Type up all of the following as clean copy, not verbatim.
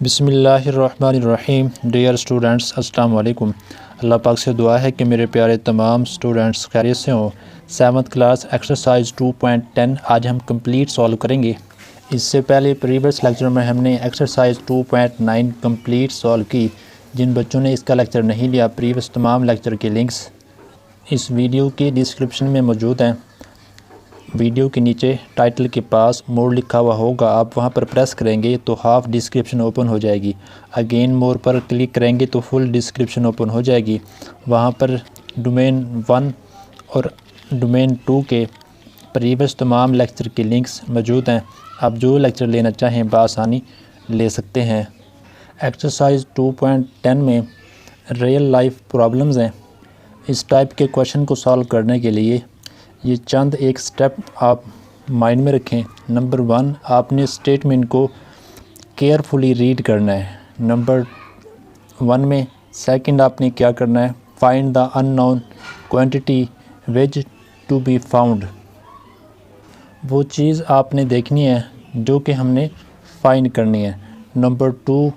बिस्मिल्लाहिर्रहमानिर्रहीम। Dear students, अस्सलाम वालेकुम। अल्लाह पाक से दुआ है कि मेरे प्यारे तमाम स्टूडेंट्स खैरियत से हों। 7th क्लास एक्सरसाइज 2.10 आज हम कंप्लीट सॉल्व करेंगे। इससे पहले प्रीवियस लेक्चर में हमने एक्सरसाइज 2.9 कंप्लीट सॉल्व की। जिन बच्चों ने इसका लेक्चर नहीं लिया, प्रीवियस तमाम लेक्चर के लिंक्स इस वीडियो के डिस्क्रिप्शन में मौजूद हैं। वीडियो के नीचे टाइटल के पास मोर लिखा हुआ होगा, आप वहां पर प्रेस करेंगे तो हाफ डिस्क्रिप्शन ओपन हो जाएगी। अगेन मोर पर क्लिक करेंगे तो फुल डिस्क्रिप्शन ओपन हो जाएगी। वहां पर डोमेन 1 और डोमेन 2 के प्रीवियस तमाम लेक्चर के लिंक्स मौजूद हैं। आप जो लेक्चर लेना चाहें बआसानी ले सकते हैं। एक्सरसाइज 2.10 में रियल लाइफ प्रॉब्लम्स हैं। इस टाइप के क्वेश्चन को सॉल्व करने के लिए ये चंद एक स्टेप आप माइंड में रखें। नंबर 1, आपने स्टेटमेंट को केयरफुली रीड करना है। नंबर 1 में सेकंड आपने क्या करना है, find the unknown quantity which to be found. वो चीज़ आपने देखनी है जो कि हमने फाइंड करनी है। Number 2,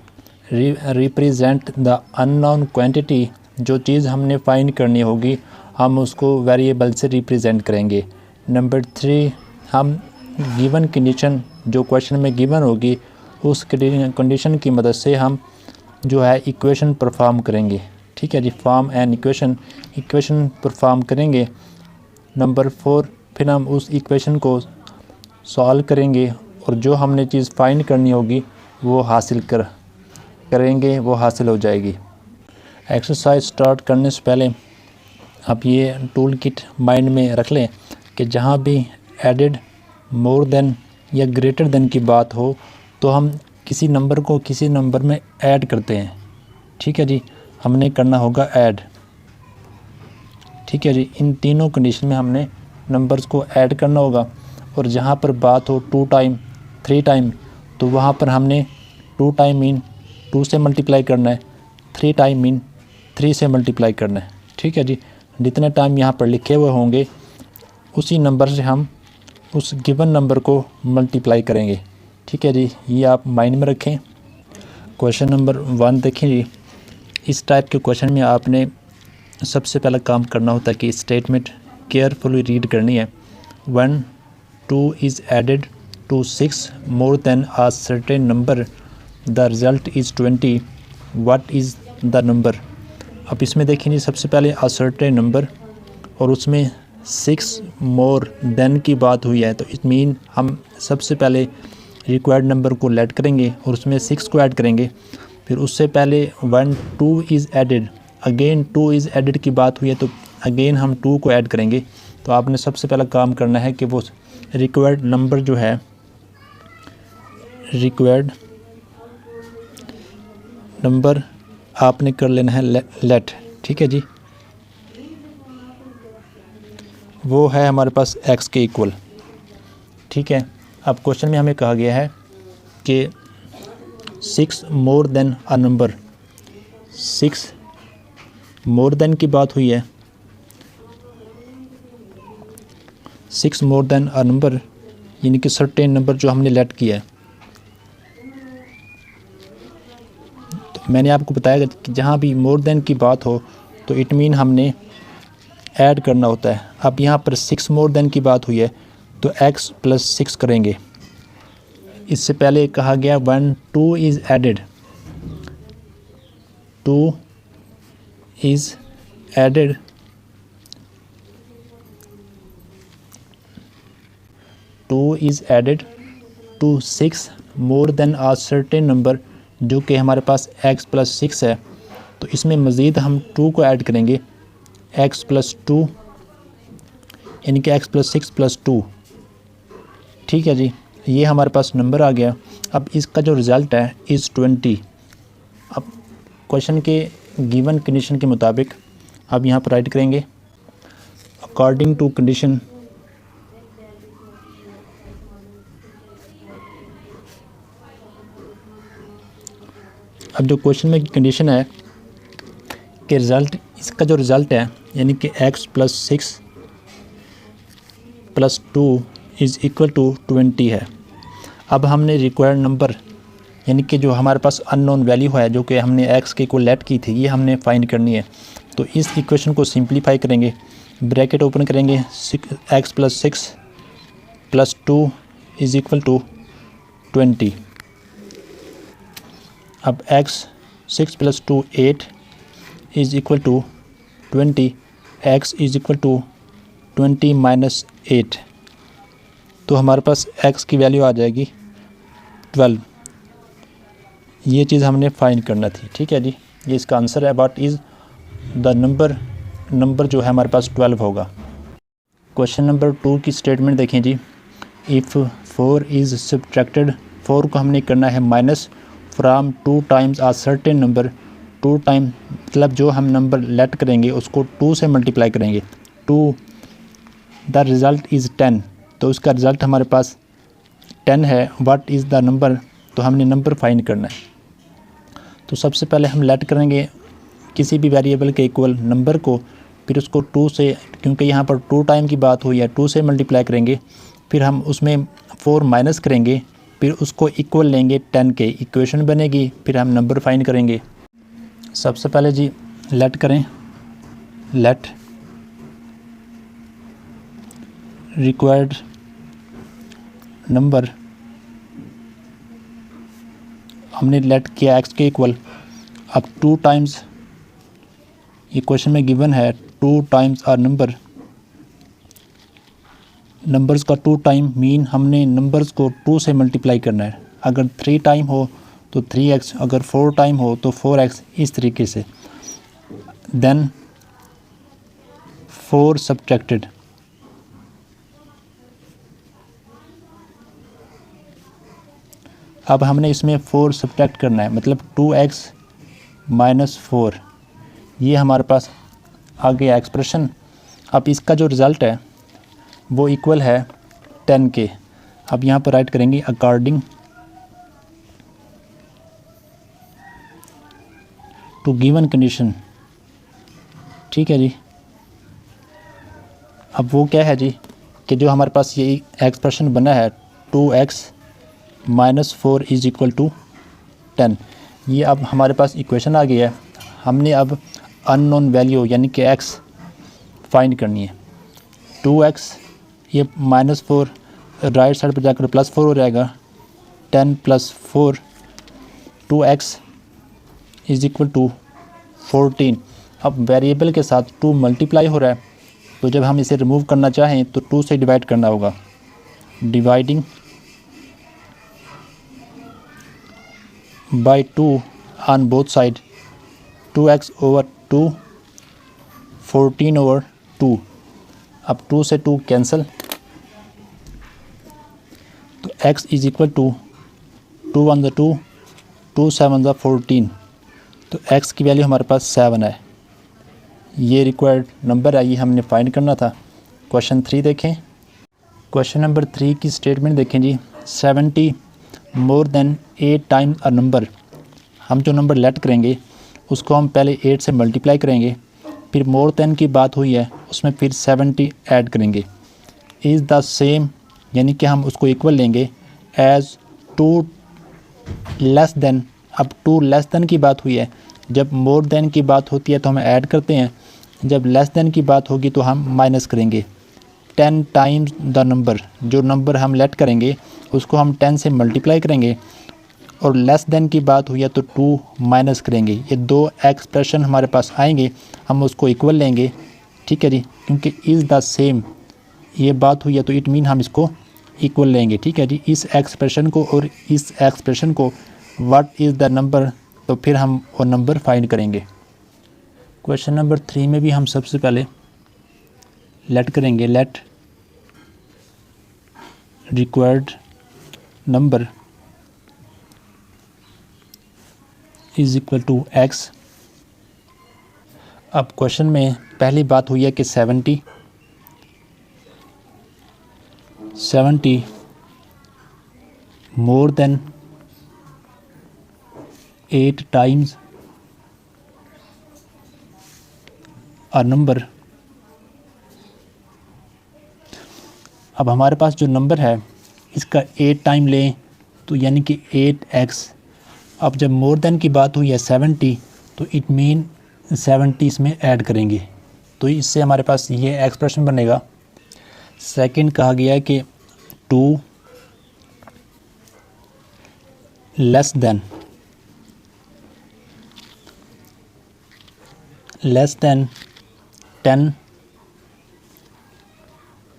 represent the unknown quantity. जो चीज़ हमने फाइंड करनी होगी हम उसको वेरिएबल से रिप्रेजेंट करेंगे। नंबर 3, हम गिवन कंडीशन जो क्वेश्चन में गिवन होगी उस कंडीशन की मदद से हम जो है इक्वेशन परफॉर्म करेंगे। ठीक है जी, फॉर्म एंड इक्वेशन परफॉर्म करेंगे। नंबर 4, फिर हम उस इक्वेशन को सॉल्व करेंगे और जो हमने चीज़ फाइंड करनी होगी वो हासिल करेंगे, वो हासिल हो जाएगी। एक्सरसाइज स्टार्ट करने से पहले आप ये टूल किट माइंड में रख लें कि जहाँ भी एडेड, मोर देन या ग्रेटर देन की बात हो तो हम किसी नंबर को किसी नंबर में ऐड करते हैं। ठीक है जी, हमने करना होगा ऐड। ठीक है जी, इन तीनों कंडीशन में हमने नंबर्स को ऐड करना होगा। और जहाँ पर बात हो 2 टाइम 3 टाइम तो वहाँ पर हमने 2 टाइम मीन 2 से मल्टीप्लाई करना है, 3 टाइम मीन 3 से मल्टीप्लाई करना है। ठीक है जी, जितने टाइम यहाँ पर लिखे हुए होंगे उसी नंबर से हम उस गिवन नंबर को मल्टीप्लाई करेंगे। ठीक है जी, ये आप माइंड में रखें। क्वेश्चन नंबर 1 देखें जी। इस टाइप के क्वेश्चन में आपने सबसे पहला काम करना होता है कि स्टेटमेंट केयरफुली रीड करनी है। 1 2 is added to 6 more than a certain number, the result is 20, what is the number. अब इसमें देखेंगे सबसे पहले आ सर्टेन नंबर और उसमें 6 मोर देन की बात हुई है, तो इट मीन हम सबसे पहले रिक्वायर्ड नंबर को लेट करेंगे और उसमें 6 को ऐड करेंगे। फिर उससे पहले 1 2 is added, again 2 is added की बात हुई है तो अगेन हम 2 को ऐड करेंगे। तो आपने सबसे पहला काम करना है कि वो रिक्वायर्ड नंबर जो है, रिक्वायर्ड नंबर आपने कर लेना है लेट। ठीक है जी, वो है हमारे पास x के इक्वल। ठीक है, अब क्वेश्चन में हमें कहा गया है कि 6 more then a number, 6 more then की बात हुई है। 6 मोर देन अ नंबर यानी कि सर्टेन नंबर जो हमने लेट किया है। तो मैंने आपको बताया कि जहाँ भी मोर देन की बात हो तो इट मीन हमने ऐड करना होता है। अब यहाँ पर 6 मोर देन की बात हुई है तो x + 6 करेंगे। इससे पहले कहा गया 1 2 is added, 2 is added to 6 more than a certain number, जो कि हमारे पास x + 6 है। तो इसमें मज़ीद हम 2 को ऐड करेंगे, x + 2 यानी कि x + 6 + 2। ठीक है जी, ये हमारे पास नंबर आ गया। अब इसका जो रिज़ल्ट है इज़ 20। अब क्वेश्चन के गिवन कंडीशन के मुताबिक अब यहाँ पर राइट करेंगे अकॉर्डिंग टू कंडीशन। अब जो क्वेश्चन में कंडीशन है कि रिज़ल्ट, इसका जो रिज़ल्ट है यानी कि x + 6 + 2 इज़ इक्वल टू 20 है। अब हमने रिक्वायर्ड नंबर यानी कि जो हमारे पास अननोन वैल्यू है जो कि हमने एक्स के इक्वल लेट की थी, ये हमने फाइंड करनी है। तो इस इक्वेशन को सिंप्लीफाई करेंगे, ब्रैकेट ओपन करेंगे, X plus 6 plus 2 is equal to 20। अब X 6 plus 2 8 is equal to 20, X is equal to 20 minus 8। तो हमारे पास x की वैल्यू आ जाएगी 12। ये चीज़ हमने फाइंड करना थी, ठीक है जी। ये इसका आंसर है। व्हाट इज़ द नंबर जो है हमारे पास 12 होगा। क्वेश्चन नंबर 2 की स्टेटमेंट देखें जी। इफ़ 4 इज़ सब्ट्रैक्टेड, 4 को हमने करना है minus from 2 times a certain number. 2 time मतलब जो हम नंबर लेट करेंगे उसको 2 से मल्टीप्लाई करेंगे। 2 द रिज़ल्ट इज़ 10, तो उसका रिज़ल्ट हमारे पास 10 है। व्हाट इज़ द नंबर, तो हमने नंबर फाइंड करना है। तो सबसे पहले हम लेट करेंगे किसी भी वेरिएबल के इक्वल नंबर को, फिर उसको 2 से, क्योंकि यहाँ पर 2 टाइम की बात हुई है, 2 से मल्टीप्लाई करेंगे। फिर हम उसमें 4 माइनस करेंगे, फिर उसको इक्वल लेंगे 10 के, इक्वेशन बनेगी, फिर हम नंबर फाइंड करेंगे। सबसे पहले जी लेट करें, लेट रिक्वायर्ड नंबर, हमने लेट किया x के इक्वल। अब 2 टाइम्स, ये क्वेश्चन में गिवन है 2 टाइम्स आर नंबर, नंबर्स का 2 टाइम मीन हमने नंबर्स को 2 से मल्टीप्लाई करना है। अगर 3 टाइम हो तो 3x, अगर 4 टाइम हो तो 4x, इस तरीके से। देन 4 सब्ट्रैक्टेड, अब हमने इसमें 4 सब्ट्रैक्ट करना है, मतलब 2x माइनस 4, ये हमारे पास आ गया एक्सप्रेशन। अब इसका जो रिज़ल्ट है वो इक्वल है 10 के। अब यहाँ पर राइट करेंगे अकॉर्डिंग टू गिवन कंडीशन, ठीक है जी। अब वो क्या है जी कि जो हमारे पास ये एक्सप्रेशन बना है 2x minus 4 is equal to 10, ये अब हमारे पास इक्वेशन आ गई है। हमने अब अननोन वैल्यू यानी कि x फाइंड करनी है। 2x, ये माइनस 4 राइट साइड पर जाकर प्लस 4 हो जाएगा। 10 plus 4, 2x is equal to 14। अब वेरिएबल के साथ 2 मल्टीप्लाई हो रहा है, तो जब हम इसे रिमूव करना चाहें तो 2 से डिवाइड करना होगा। Dividing by 2 on both side, 2x over 2, 14 over 2। अब 2 से 2 कैंसिल, तो x is equal to 2 one ज़ा 2, 2 7 ज़ा 14, तो x की वैल्यू हमारे पास 7 है। ये रिक्वायर्ड नंबर है, ये हमने फाइंड करना था। क्वेश्चन 3 देखें। क्वेश्चन नंबर 3 की स्टेटमेंट देखें जी। 70 more than 8 times a number, हम जो नंबर लेट करेंगे उसको हम पहले 8 से मल्टीप्लाई करेंगे, फिर मोर देन की बात हुई है उसमें फिर 70 ऐड करेंगे। इज़ द सेम, यानी कि हम उसको इक्वल लेंगे एज़ 2 लेस देन। अब 2 लेस देन की बात हुई है, जब मोर देन की बात होती है तो हम ऐड करते हैं, जब लेस देन की बात होगी तो हम माइनस करेंगे। 10 टाइम्स द नंबर, जो नंबर हम लेट करेंगे उसको हम 10 से मल्टीप्लाई करेंगे, और लेस देन की बात हुई है तो 2 माइनस करेंगे। ये 2 एक्सप्रेशन हमारे पास आएंगे, हम उसको इक्वल लेंगे, ठीक है जी। क्योंकि इज़ द सेम ये बात हुई है तो इट मीन हम इसको इक्वल लेंगे, ठीक है जी। इस एक्सप्रेशन को और इस एक्सप्रेशन को, व्हाट इज़ द नंबर, तो फिर हम वो नंबर फाइंड करेंगे। क्वेश्चन नंबर 3 में भी हम सबसे पहले लेट करेंगे, let required number is equal to x। अब क्वेश्चन में पहली बात हुई है कि 70 more than 8 times a number. अब हमारे पास जो नंबर है इसका 8 टाइम लें तो यानी कि 8x अब जब मोर देन की बात हुई है 70, तो इट मीन 70 इसमें ऐड करेंगे, तो इससे हमारे पास ये एक्सप्रेशन बनेगा। सेकंड कहा गया है कि 2 less than 10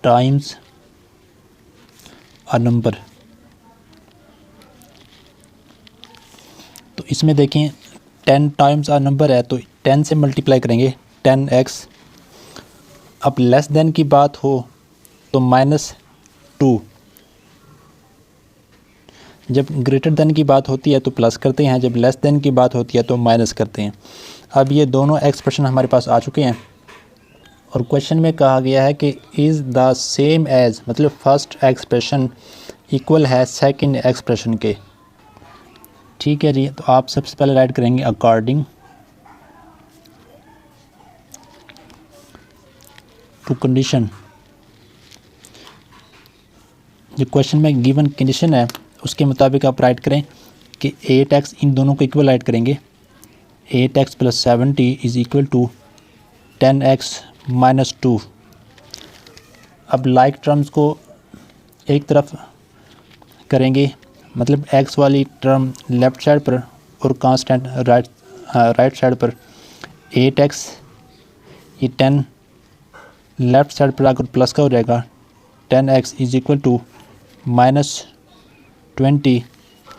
times a number. तो इसमें देखें 10 टाइम्स अ नंबर है, तो 10 से मल्टीप्लाई करेंगे 10x। अब लेस देन की बात हो तो -2, जब ग्रेटर देन की बात होती है तो प्लस करते हैं, जब लेस देन की बात होती है तो माइनस करते हैं। अब ये दोनों एक्सप्रेशन हमारे पास आ चुके हैं और क्वेश्चन में कहा गया है कि इज़ द सेम एज, मतलब फर्स्ट एक्सप्रेशन इक्वल है सेकंड एक्सप्रेशन के। ठीक है जी, तो आप सबसे पहले राइट करेंगे अकॉर्डिंग टू कंडीशन। जो क्वेश्चन में गिवन कंडीशन है उसके मुताबिक आप राइट करें कि 8x, इन दोनों को इक्वल राइट करेंगे। 8x + 70 is equal to 10x - 2। अब लाइक टर्म्स को एक तरफ करेंगे, मतलब x वाली टर्म लेफ़्ट साइड पर और कांस्टेंट राइट साइड पर। 8x, ये 10 लेफ़्ट साइड पर आकर प्लस का हो जाएगा। 10x इज़ इक्वल टू -20,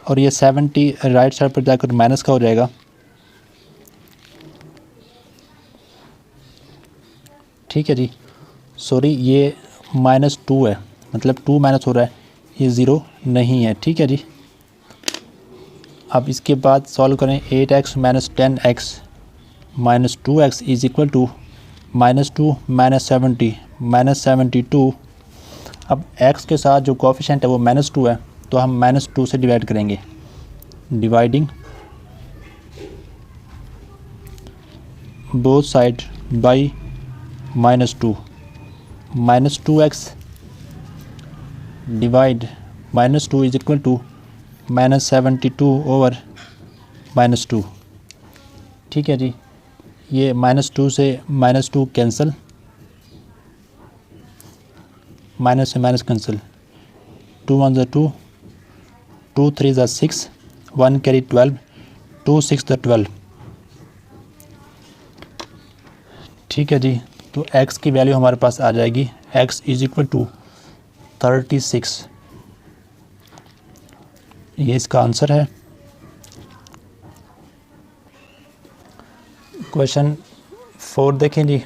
और ये 70 राइट साइड पर जाकर माइनस का हो जाएगा। ठीक है जी, सॉरी ये -2 है, मतलब 2 माइनस हो रहा है, ये 0 नहीं है। ठीक है जी, अब इसके बाद सॉल्व करें। 8x - 10x - 2x is equal to -2 - 70 -72। अब x के साथ जो कोफिशिएंट है वो -2 है, तो हम -2 से डिवाइड करेंगे। Dividing both side by -2, -2x divide -2 is equal to -72 over -2। ठीक है जी, ये -2 से -2 कैंसिल, माइनस से माइनस कैंसिल। 2 1 ज़ा 2, 2 3 ज़ा 6, 1 कैरी 12, 2 6 ज़ा 12। ठीक है जी, तो x की वैल्यू हमारे पास आ जाएगी, x इज इक्वल टू 36। ये इसका आंसर है। क्वेश्चन 4 देखें जी।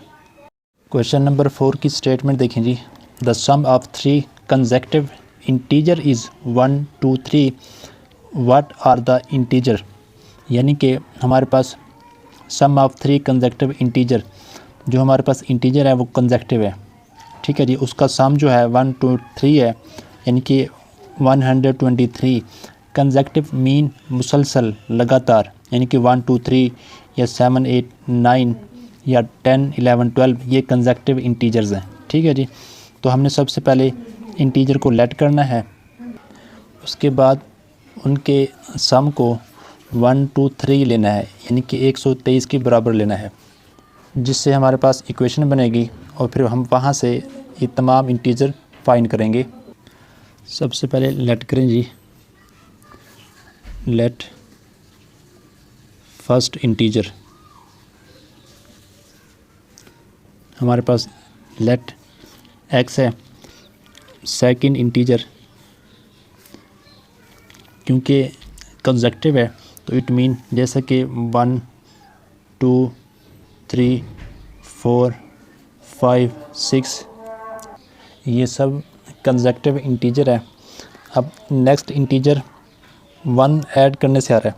क्वेश्चन नंबर 4 की स्टेटमेंट देखें जी। The sum of 3 consecutive integer is 1 2 3, what are the integer. यानी कि हमारे पास सम ऑफ 3 कंसेक्टिव इंटीजर, जो हमारे पास इंटीजर है वो कंसेक्टिव है। ठीक है जी, उसका सम जो है 1 2 3 है, यानी कि 123। कंसेक्टिव मीन मुसलसल, लगातार, यानी कि 1 2 3 या 7 8 9 या 10 11 12, ये कंसेक्टिव इंटीजर्स हैं। ठीक है जी, तो हमने सबसे पहले इंटीजर को लेट करना है, उसके बाद उनके सम को 1 2 3 लेना है, यानी कि 123 के बराबर लेना है, जिससे हमारे पास इक्वेशन बनेगी और फिर हम वहाँ से ये तमाम इंटीजर फाइंड करेंगे। सबसे पहले लेट करें जी, लेट फर्स्ट इंटीजर। हमारे पास लेट x है, सेकंड इंटीजर क्योंकि कंसेक्टिव है तो इट मीन जैसे कि 1 2 3 4 5 6, ये सब कंसेक्टिव इंटीजर है। अब नेक्स्ट इंटीजर 1 ऐड करने से आ रहा है,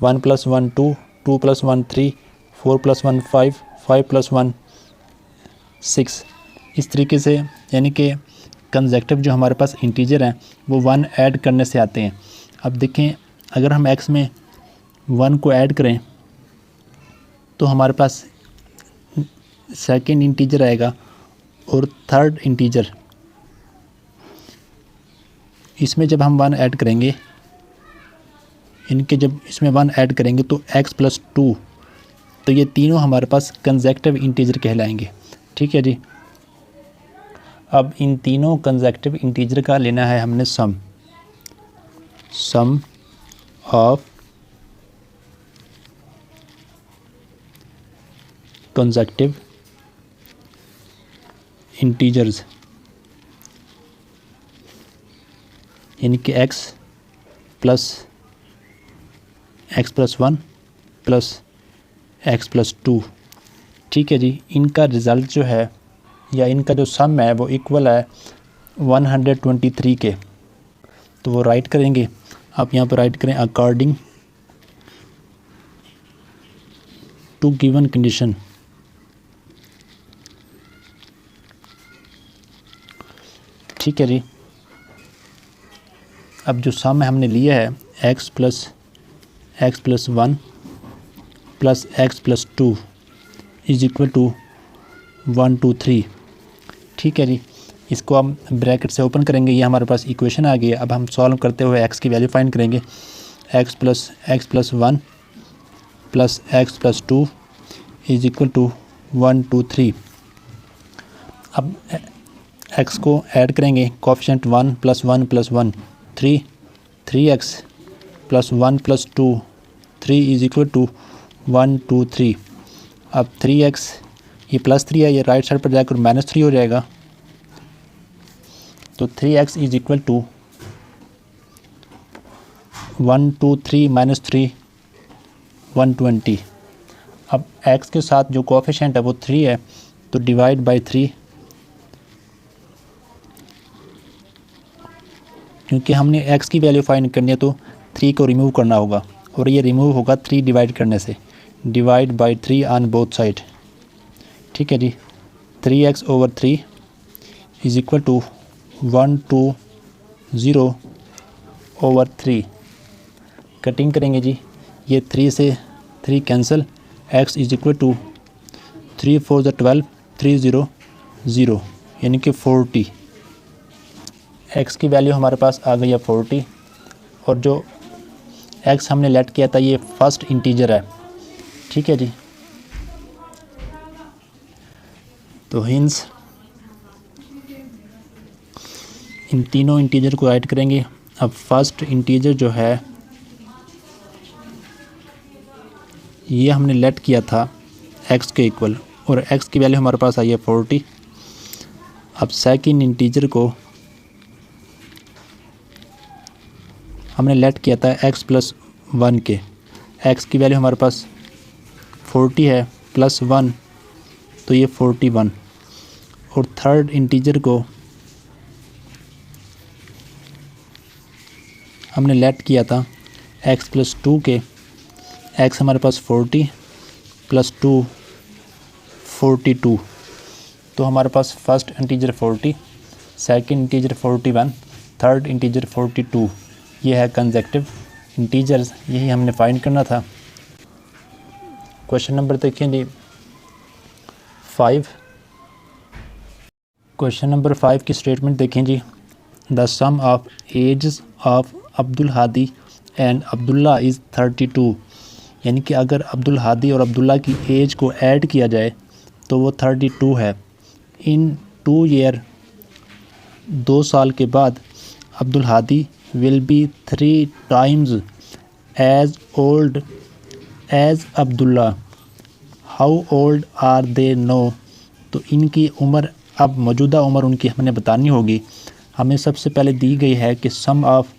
1 + 1 2, 2 + 1 3, 4 + 1 5, 5 + 1 6। इस तरीके से, यानी कि कंसेक्टिव जो हमारे पास इंटीजर हैं वो 1 ऐड करने से आते हैं। अब देखें, अगर हम x में 1 को ऐड करें तो हमारे पास सेकंड इंटीजर आएगा और थर्ड इंटीजर, इसमें जब हम 1 ऐड करेंगे इनके जब इसमें 1 ऐड करेंगे तो x + 2, तो ये तीनों हमारे पास कंसेक्टिव इंटीजर कहलाएंगे। ठीक है जी। अब इन तीनों कंसेक्टिव इंटीजर का लेना है हमने सम ऑफ कंसेक्टिव इंटीजर्स, यानी कि x + 1 + x + 2। ठीक है जी। इनका रिज़ल्ट जो है या इनका जो सम है वो इक्वल है 123 के। तो वो राइट करेंगे, आप यहाँ पर राइट करें अकॉर्डिंग टू गिवन कंडीशन। ठीक है जी। अब जो सम हमने लिया है x + 1 + x + 2 = 123। ठीक है जी। इसको हम ब्रैकेट से ओपन करेंगे, ये हमारे पास इक्वेशन आ गई है। अब हम सॉल्व करते हुए x की वैल्यू फाइंड करेंगे। x + 1 + x + 2 = 123। अब x को ऐड करेंगे, कोएफिशिएंट 1 + 1 + 1 3, 3x + 1 + 2 3 = 123। अब 3x, ये +3 है, ये राइट साइड पर जाकर -3 हो जाएगा। तो 3x = 123 - 3 120। अब x के साथ जो कोएफिशिएंट है वो 3 है, तो डिवाइड बाय 3, क्योंकि हमने x की वैल्यू फाइंड करनी है तो 3 को रिमूव करना होगा, और ये रिमूव होगा 3 डिवाइड करने से। Divide by 3 on both side. ठीक है जी। 3x/3 = 120/3। कटिंग करेंगे जी, ये 3 से 3 कैंसिल, x = 3 4 12 300 यानी कि 40। x की वैल्यू हमारे पास आ गई है 40, और जो x हमने लेट किया था ये फर्स्ट इंटीजर है। ठीक है जी। तो हिंस इन तीनों इंटीजर को ऐड करेंगे। अब फर्स्ट इंटीजर जो है ये हमने लेट किया था x के इक्वल, और x की वैल्यू हमारे पास आई है 40। अब सेकंड इंटीजर को हमने लेट किया था x + 1 के, x की वैल्यू हमारे पास 40 है, +1 तो ये 41। और थर्ड इंटीजर को हमने लेट किया था x + 2 के, x हमारे पास 40 + 2 42। तो हमारे पास first integer 40, second integer 41, third integer 42। ये है कंसेक्टिव इंटीजर्स, यही हमने फाइंड करना था। क्वेश्चन नंबर देखें जी 5। क्वेश्चन नंबर 5 की स्टेटमेंट देखें जी। The sum of ages of Abdul Hadi and Abdullah is 32। यानी कि अगर अब्दुल हादी और अब्दुल्ला की एज को ऐड किया जाए तो वो 32 है। इन 2 ईयर, 2 साल के बाद Abdul Hadi will be 3 times as old as Abdullah. How old are they now. तो इनकी उम्र, अब मौजूदा उम्र उनकी हमने बतानी होगी। हमें सबसे पहले दी गई है कि sum of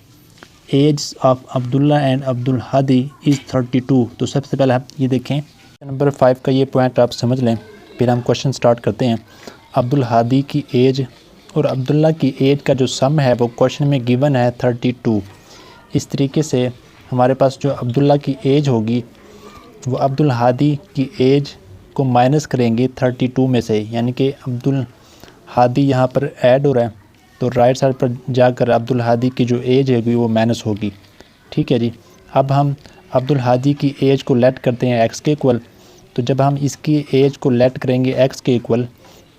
age of Abdullah and Abdul Hadi is 32। तो सबसे पहले आप ये देखें, नंबर 5 का ये पॉइंट आप समझ लें, फिर हम क्वेश्चन स्टार्ट करते हैं। अब्दुल हादी की एज और अब्दुल्ला की एज का जो सम है वो क्वेश्चन में गिवन है 32। इस तरीके से हमारे पास जो अब्दुल्ला की एज होगी वो अब्दुल हादी की एज को माइनस करेंगे 32 में से, यानी कि अब्दुल हादी यहाँ पर ऐड हो रहा है तो राइट साइड पर जाकर अब्दुल हादी की जो एज है वो माइनस होगी। ठीक है जी। अब हम अब्दुल हादी की एज को लेट करते हैं x के इक्वल। तो जब हम इसकी एज को लेट करेंगे x के इक्वल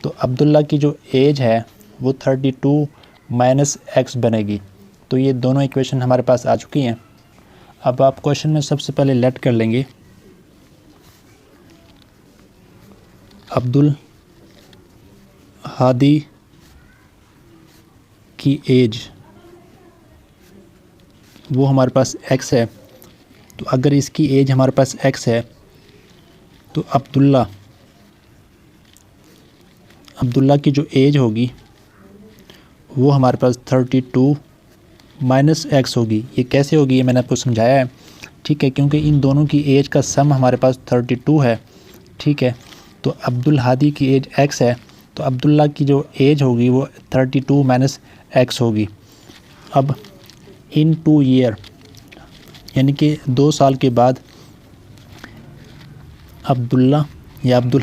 तो अब्दुल्ला की जो एज है वो 32 - x बनेगी। तो ये दोनों इक्वेशन हमारे पास आ चुकी हैं। अब आप क्वेश्चन में सबसे पहले लेट कर लेंगे अब्दुल हादी की एज, वो हमारे पास x है। तो अगर इसकी एज हमारे पास x है तो अब्दुल्ला की जो एज होगी वो हमारे पास 32 माइनस x होगी। ये कैसे होगी ये मैंने आपको समझाया है, ठीक है, क्योंकि इन दोनों की एज का सम हमारे पास 32 है, ठीक है। तो अब्दुल हादी की एज x है, तो अब्दुल्ला की जो एज होगी वो 32 माइनस x होगी। अब इन 2 ईयर यानी कि 2 साल के बाद अब्दुल्ला या अब्दुल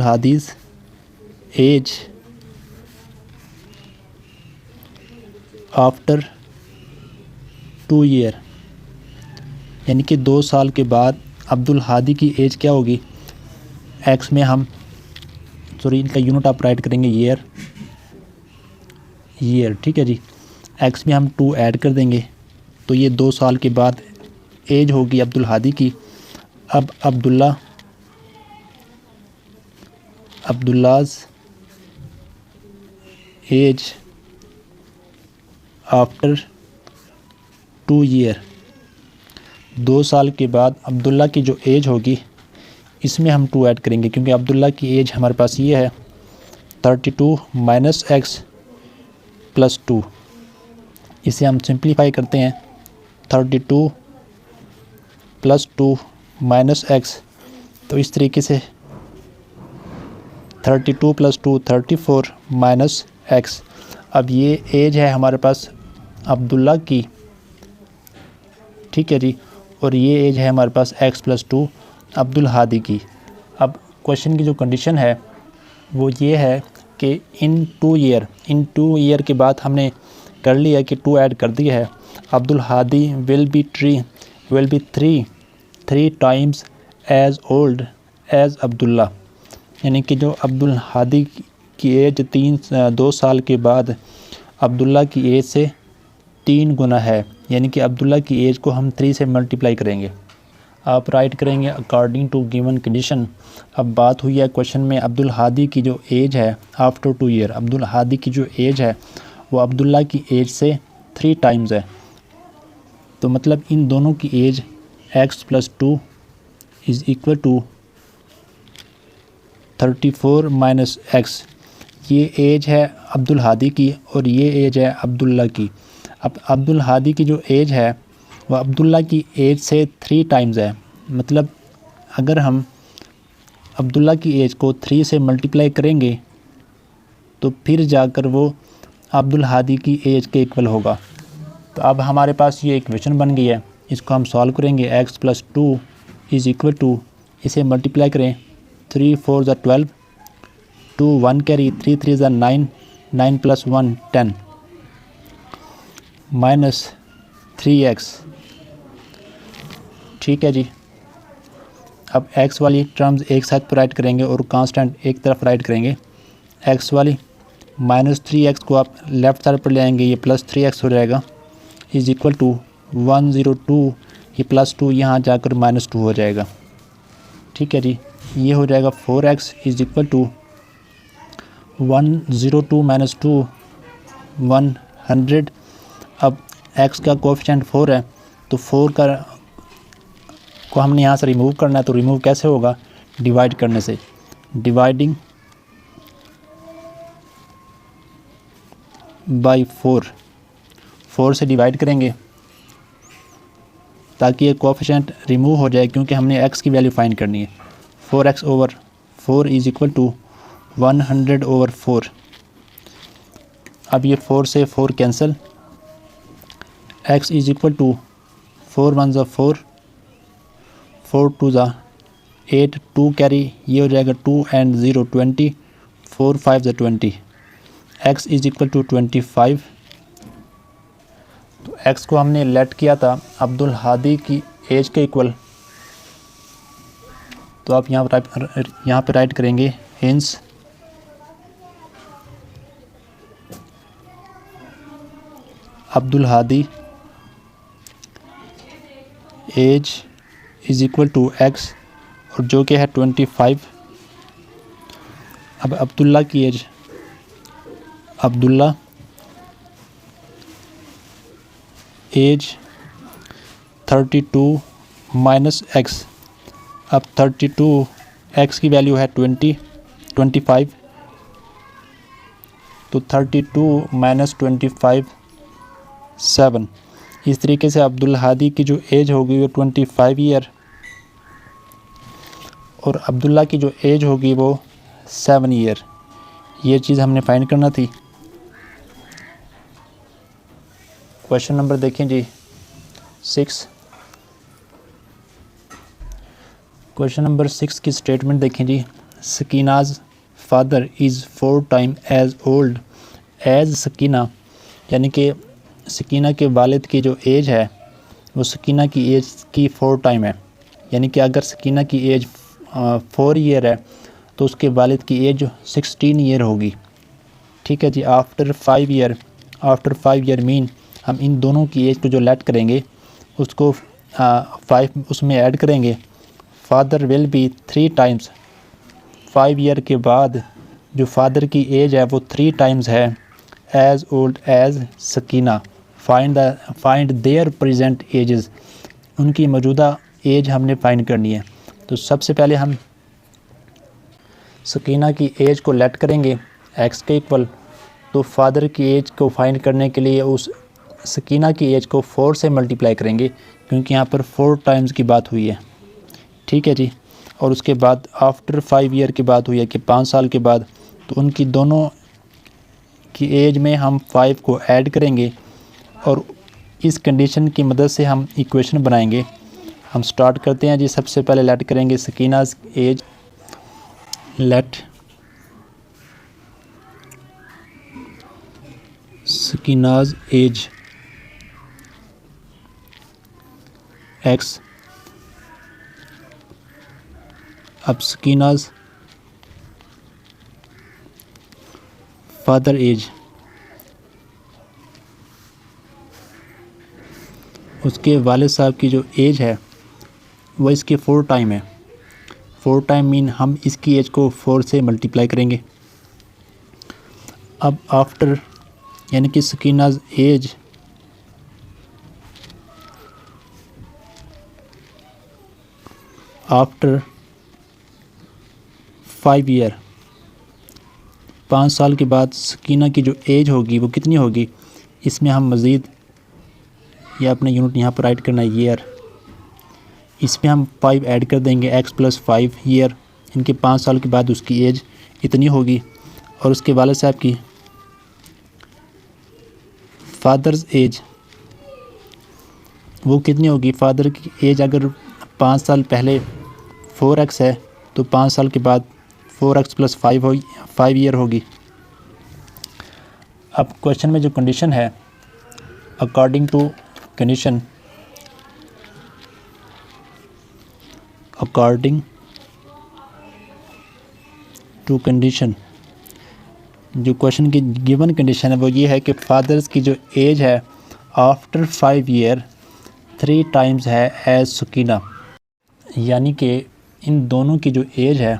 हादीज़ एज आफ्टर 2 ईयर, यानी कि 2 साल के बाद अब्दुल हादी की एज क्या होगी। एक्स में हम इनका यूनिट आप राइट करेंगे ईयर, ठीक है जी। एक्स में हम 2 ऐड कर देंगे तो ये 2 साल के बाद एज होगी अब्दुल हादी की। अब अब्दुल्लाज़ एज आफ्टर 2 ईयर, 2 साल के बाद अब्दुल्ला की जो एज होगी इसमें हम 2 ऐड करेंगे, क्योंकि अब्दुल्ला की एज हमारे पास ये है 32 माइनस x प्लस 2। इसे हम सिंप्लीफाई करते हैं 32 प्लस 2 माइनस x, तो इस तरीके से 32 प्लस 2 34 माइनस x। अब ये एज है हमारे पास अब्दुल्ला की, ठीक है जी, और ये एज है हमारे पास x प्लस 2 अब्दुल हादी की। अब क्वेश्चन की जो कंडीशन है वो ये है कि इन 2 ईयर के बाद हमने कर लिया कि 2 ऐड कर दिया है। Abdul Hadi will be 3 times as old as Abdullah, यानी कि जो अब्दुल हादी की एज 2 साल के बाद अब्दुल्ला की एज से 3 गुना है, यानी कि अब्दुल्ला की एज को हम 3 से मल्टीप्लाई करेंगे। आप राइट करेंगे अकॉर्डिंग टू गिवन कंडीशन। अब बात हुई है क्वेश्चन में अब्दुल हादी की जो एज है आफ्टर 2 ईयर, अब्दुल हादी की जो एज है वो अब्दुल्ला की एज से 3 टाइम्स है। तो मतलब इन दोनों की age x plus 2 is equal to 34 minus x। ये एज है अब्दुल हादी की और ये एज है अब्दुल्ला की। अब अब्दुल हादी की जो एज है वह अब्दुल्ला की एज से 3 टाइम्स है। मतलब अगर हम अब्दुल्ला की एज को 3 से मल्टीप्लाई करेंगे तो फिर जाकर वो अब्दुल हादी की एज के इक्वल होगा। तो अब हमारे पास ये इक्वेशन बन गई है, इसको हम सॉल्व करेंगे। x plus 2 is equal to, इसे मल्टीप्लाई करें 3 4 ज़ा 12, 2 1 कैरी, 3 3 ज़ा 9, 9 प्लस 1 10 माइनस 3x, ठीक है जी। अब x वाली टर्म्स एक साथ पर राइट करेंगे और कांस्टेंट एक तरफ राइट करेंगे। x वाली माइनस 3x को आप लेफ़्ट साइड पर ले आएंगे, ये प्लस 3x हो जाएगा, इज़ इक्वल टू 102, ये प्लस 2 यहाँ जाकर माइनस 2 हो जाएगा, ठीक है जी। ये हो जाएगा 4x is equal to 102 minus 2 100। अब x का कोएफिशिएंट 4 है तो 4 को हमने यहाँ से रिमूव करना है। तो रिमूव कैसे होगा, डिवाइड करने से। डिवाइडिंग बाई 4 से डिवाइड करेंगे ताकि ये कोएफिशिएंट रिमूव हो जाए, क्योंकि हमने x की वैल्यू फाइंड करनी है। 4x over 4 is equal to 100 over 4। अब ये 4 से 4 cancel, x is equal to 4 1 ज़ा 4, 4 2 ज़ा 8, 2 कैरी, ये हो जाएगा 2 एंड 0 20, 4 5 ज़ा 20, x इज़ इक्वल टू 25। तो x को हमने लेट किया था अब्दुल हादी की एज के इक्वल, तो आप यहाँ पे राइट करेंगे hence Abdul Hadi age is equal to X, और जो कि है 25। अब अब्दुल्ला की age, Abdullah age 32 minus X. अब 32 एक्स की वैल्यू है 25, तो 32 माइनस 25 7। इस तरीके से अब्दुल हादी की जो एज होगी वो 25 ईयर, और अब्दुल्ला की जो एज होगी वो 7 ईयर। ये चीज़ हमने फाइंड करना थी। क्वेश्चन नंबर देखें जी 6। क्वेश्चन नंबर 6 की स्टेटमेंट देखें जी। Sakina's father is 4 time as old as Sakina, यानी कि सकीना के वालिद की जो एज है वो सकीना की एज की 4 टाइम है। यानी कि अगर सकीना की एज 4 ईयर है तो उसके वालिद की एज 16 ईयर होगी। ठीक है जी। आफ्टर 5 ईयर मीन हम इन दोनों की एज को जो लेट करेंगे उसको 5 उसमें ऐड करेंगे। Father will be 3 times, 5 year के बाद जो फादर की एज है वो 3 टाइम्स है as old as Sakina. Find their present ages, उनकी मौजूदा एज हमने फाइंड करनी है। तो सबसे पहले हम सकीना की एज को लेट करेंगे एक्स के इक्वल। तो फादर की एज को फाइंड करने के लिए उस सकीना की एज को 4 से मल्टीप्लाई करेंगे, क्योंकि यहाँ पर 4 टाइम्स की बात हुई है। ठीक है जी। और उसके बाद आफ्टर 5 ईयर की बात हुई है कि 5 साल के बाद, तो उनकी दोनों की एज में हम 5 को ऐड करेंगे और इस कंडीशन की मदद से हम इक्वेशन बनाएंगे। हम स्टार्ट करते हैं जी। सबसे पहले लेट करेंगे सकीनाज एज, लेट सकीनाज एज एक्स। अब सकीनाज फादर एज, उसके वालिद साहब की जो एज है वो इसके 4 टाइम है। 4 टाइम मीन हम इसकी एज को 4 से मल्टीप्लाई करेंगे। अब आफ्टर, यानी कि सकीनाज एज आफ्टर 5 ईयर, 5 साल के बाद सकीना की जो एज होगी वो कितनी होगी, इसमें हम मज़ीद, या अपने यूनिट यहाँ पर राइट करना है ईयर, इसमें हम 5 ऐड कर देंगे एक्स प्लस 5 ईयर। इनके 5 साल के बाद उसकी एज इतनी होगी। और उसके वालिद साहब की फादर्स एज वो कितनी होगी। फादर की एज अगर 5 साल पहले 4x है तो 5 साल के बाद 4x प्लस 5 ईयर होगी। अब क्वेश्चन में जो कंडीशन है, according to condition, according to condition, जो क्वेश्चन की गिवन कंडीशन है वो ये है कि फादर्स की जो एज है आफ्टर 5 ईयर 3 टाइम्स है एज सकीना। यानी कि इन दोनों की जो एज है,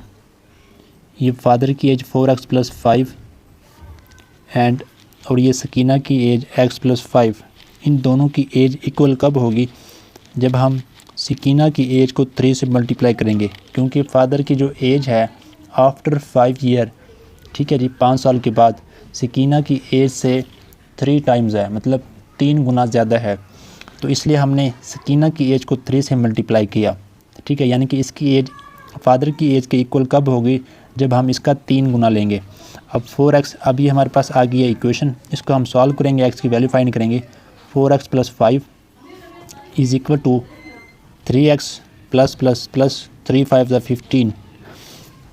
ये फादर की एज 4x प्लस 5 एंड और ये सकीना की एज x प्लस 5, इन दोनों की एज इक्वल कब होगी, जब हम सकीना की एज को 3 से मल्टीप्लाई करेंगे। क्योंकि फादर की जो एज है आफ्टर 5 ईयर, ठीक है जी, 5 साल के बाद सकीना की एज से 3 टाइम्स है, मतलब 3 गुना ज़्यादा है। तो इसलिए हमने सकीना की एज को 3 से मल्टीप्लाई किया। ठीक है, यानी कि इसकी एज फादर की एज के इक्वल कब होगी, जब हम इसका 3 गुना लेंगे। अब 4x, अभी हमारे पास आ गई है इक्वेशन, इसको हम सॉल्व करेंगे, x की वैल्यू फाइंड करेंगे। 4x plus 5 is equal to 3x plus plus plus 3 5 ज़ा 15।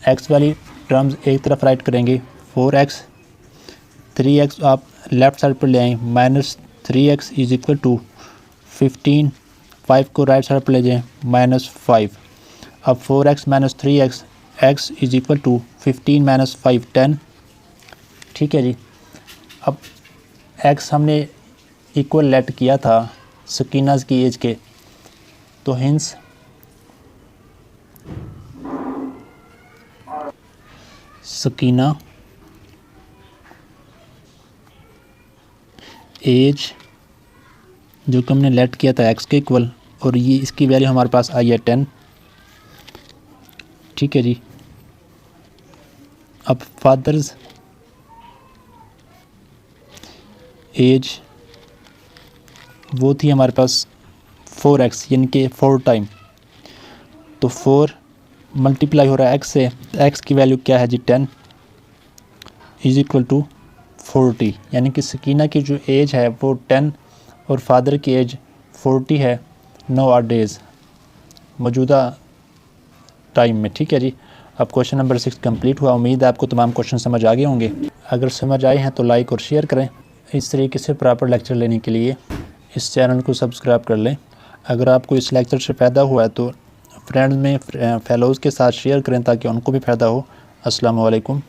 x वाली टर्म्स एक तरफ राइट करेंगे, 4x 3x आप लेफ़्ट साइड पर ले आएँ, minus 3x is equal to 15, 5 को राइट साइड पर ले जाएँ, माइनस 5। अब 4x minus 3x, x is equal to 15 minus 5 10। ठीक है जी। अब x हमने इक्वल लेट किया था सकीनाज की एज के, तो हिंस सकीना एज जो कि हमने लेट किया था एक्स के इक्वल, और ये इसकी वैल्यू हमारे पास आई है 10। ठीक है जी। अब फादर्स एज वो थी हमारे पास 4x यानी कि 4 टाइम, तो 4 मल्टीप्लाई हो रहा है x से, तो x की वैल्यू क्या है जी 10 इज़ इक्वल टू 40, यानी कि सकीना की जो एज है वो 10 और फादर की एज 40 है नो आर डेज़ मौजूदा टाइम में। ठीक है जी। अब क्वेश्चन नंबर 6 कंप्लीट हुआ। उम्मीद है आपको तमाम क्वेश्चन समझ आ गए होंगे। अगर समझ आए हैं तो लाइक और शेयर करें। इस तरीके से प्रॉपर लेक्चर लेने के लिए इस चैनल को सब्सक्राइब कर लें। अगर आपको इस लेक्चर से फ़ायदा हुआ है तो फ्रेंड्स में फेलोज़ के साथ शेयर करें ताकि उनको भी फ़ायदा हो। अस्सलाम वालेकुम।